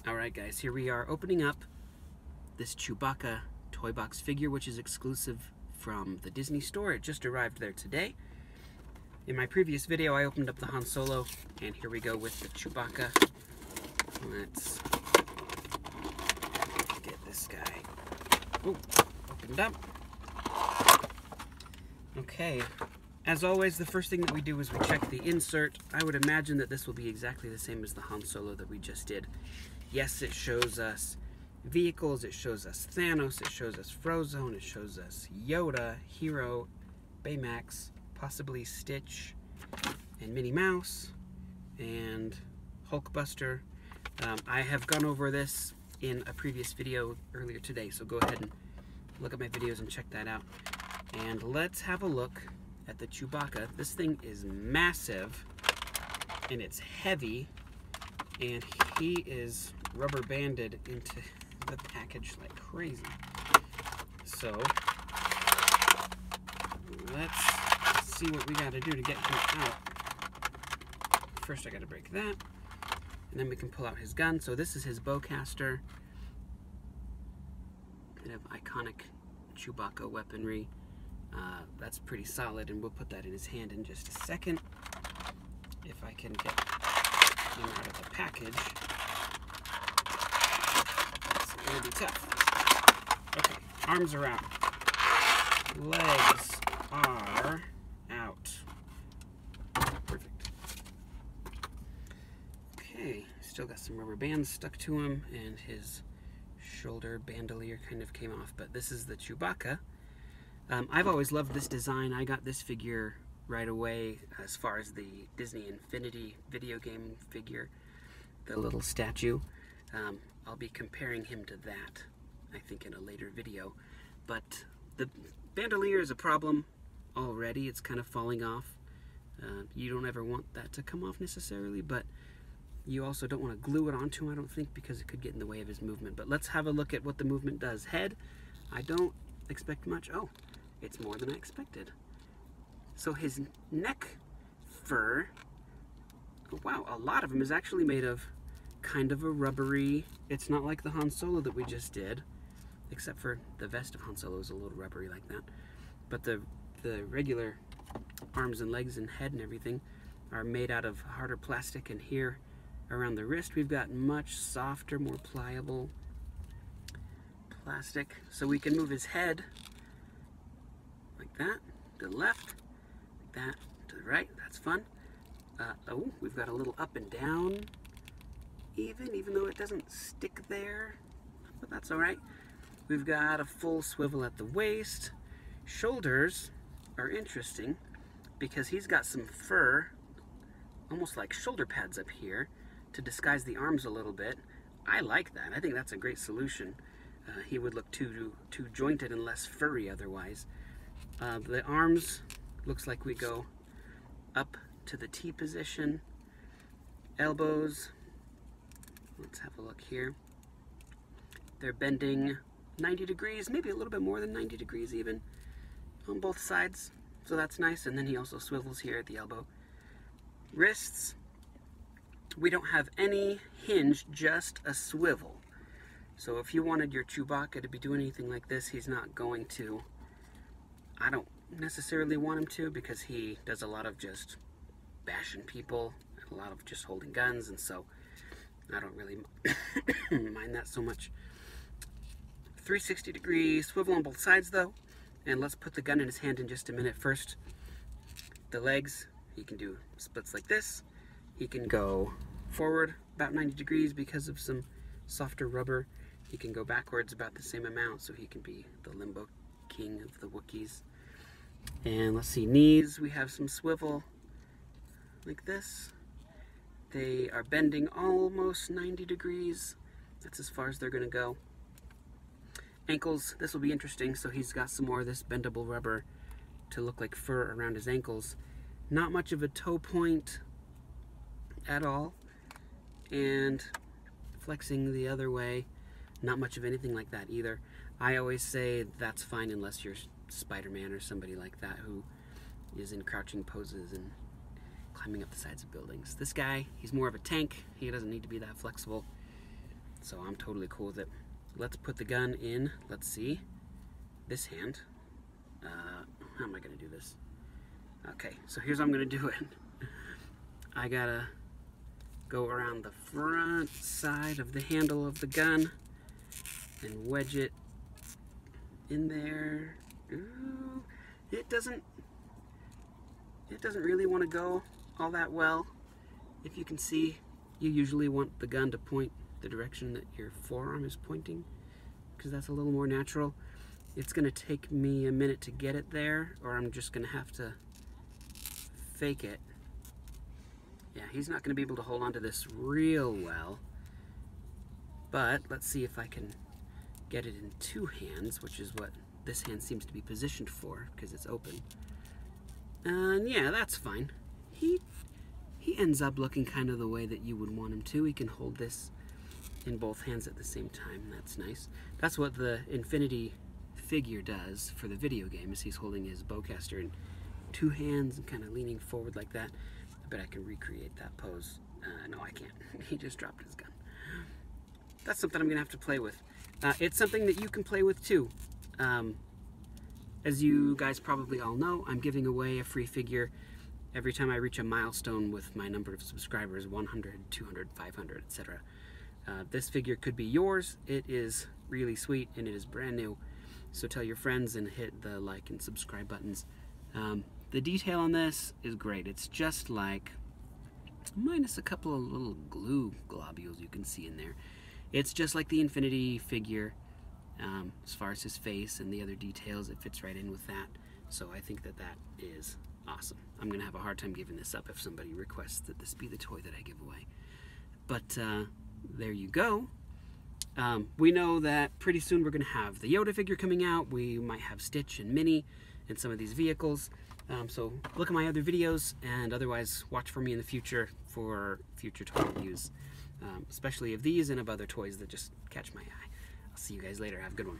Alright guys, here we are opening up this Chewbacca Toybox figure, which is exclusive from the Disney store. It just arrived there today. In my previous video I opened up the Han Solo, and here we go with the Chewbacca. Let's get this guy opened up. Okay, as always, the first thing that we do is we check the insert. I would imagine that this will be exactly the same as the Han Solo that we just did. Yes, it shows us vehicles, it shows us Thanos, it shows us Frozone, it shows us Yoda, Hero, Baymax, possibly Stitch, and Minnie Mouse, and Hulkbuster. I have gone over this in a previous video earlier today, so go ahead and look at my videos and check that out. And let's have a look at the Chewbacca. This thing is massive, and it's heavy, and he is rubber banded into the package like crazy. So let's see what we gotta do to get him out. First I gotta break that, and then we can pull out his gun. So this is his bowcaster. Kind of iconic Chewbacca weaponry. That's pretty solid, and we'll put that in his hand in just a second. If I can get him out of the package. It's going to be tough. Okay, arms are out. Legs are out. Perfect. Okay, still got some rubber bands stuck to him, and his shoulder bandolier kind of came off, but this is the Chewbacca. I've always loved this design. I got this figure right away as far as the Disney Infinity video game figure, the little statue. I'll be comparing him to that, I think, in a later video. But the bandolier is a problem already. It's kind of falling off. You don't ever want that to come off necessarily, but you also don't want to glue it onto him, I don't think, because it could get in the way of his movement. But let's have a look at what the movement does. Head, I don't expect much. Oh, it's more than I expected. So his neck fur, oh wow, a lot of him is actually made of kind of a rubbery, it's not like the Han Solo that we just did, except for the vest of Han Solo is a little rubbery like that. But the regular arms and legs and head and everything are made out of harder plastic, and here around the wrist we've got much softer, more pliable plastic. So we can move his head like that, to the left, like that, to the right. That's fun. Oh, we've got a little up and down, even though it doesn't stick there, but that's all right. We've got a full swivel at the waist. Shoulders are interesting because he's got some fur, almost like shoulder pads up here, to disguise the arms a little bit. I like that. I think that's a great solution. He would look too jointed and less furry otherwise. The arms, looks like we go up to the T position. Elbows, let's have a look here. They're bending 90 degrees, maybe a little bit more than 90 degrees even, on both sides. So that's nice, and then he also swivels here at the elbow. Wrists, we don't have any hinge, just a swivel. So if you wanted your Chewbacca to be doing anything like this, he's not going to. I don't necessarily want him to, because he does a lot of just bashing people, and a lot of just holding guns, and so I don't really mind that so much. 360 degree swivel on both sides though, and let's put the gun in his hand in just a minute. First, the legs, he can do splits like this. He can go forward about 90 degrees because of some softer rubber. He can go backwards about the same amount, so he can be the limbo king of the Wookiees. And let's see, knees, we have some swivel like this. They are bending almost 90 degrees. That's as far as they're gonna go. Ankles, this will be interesting. So he's got some more of this bendable rubber to look like fur around his ankles. Not much of a toe point at all. And flexing the other way, not much of anything like that either. I always say that's fine unless you're Spider-Man or somebody like that who is in crouching poses and climbing up the sides of buildings. This guy, he's more of a tank. He doesn't need to be that flexible. So I'm totally cool with it. Let's put the gun in, let's see, this hand. How am I going to do this? Okay, so here's how I'm going to do it. I gotta go around the front side of the handle of the gun and wedge it in there. Ooh, it doesn't really want to go all that well. If you can see, you usually want the gun to point the direction that your forearm is pointing, because that's a little more natural. It's gonna take me a minute to get it there, or I'm just gonna have to fake it. Yeah, he's not gonna be able to hold on to this real well, but let's see if I can get it in two hands, which is what this hand seems to be positioned for, because it's open. And yeah, that's fine. He ends up looking kind of the way that you would want him to. He can hold this in both hands at the same time. That's nice. That's what the Infinity figure does for the video game, is he's holding his bowcaster in two hands and kind of leaning forward like that. I bet I can recreate that pose. No, I can't. He just dropped his gun. That's something I'm gonna have to play with. It's something that you can play with too. As you guys probably all know, I'm giving away a free figure every time I reach a milestone with my number of subscribers, 100, 200, 500, etc. This figure could be yours. It is really sweet and it is brand new. So tell your friends and hit the like and subscribe buttons. The detail on this is great. It's just like, minus a couple of little glue globules you can see in there. It's just like the Infinity figure. As far as his face and the other details, it fits right in with that. So I think that that is awesome. I'm gonna have a hard time giving this up if somebody requests that this be the toy that I give away. But there you go. We know that pretty soon we're gonna have the Yoda figure coming out. We might have Stitch and Minnie in some of these vehicles. So look at my other videos, and otherwise watch for me in the future for future toy reviews, especially of these and of other toys that just catch my eye. I'll see you guys later. Have a good one.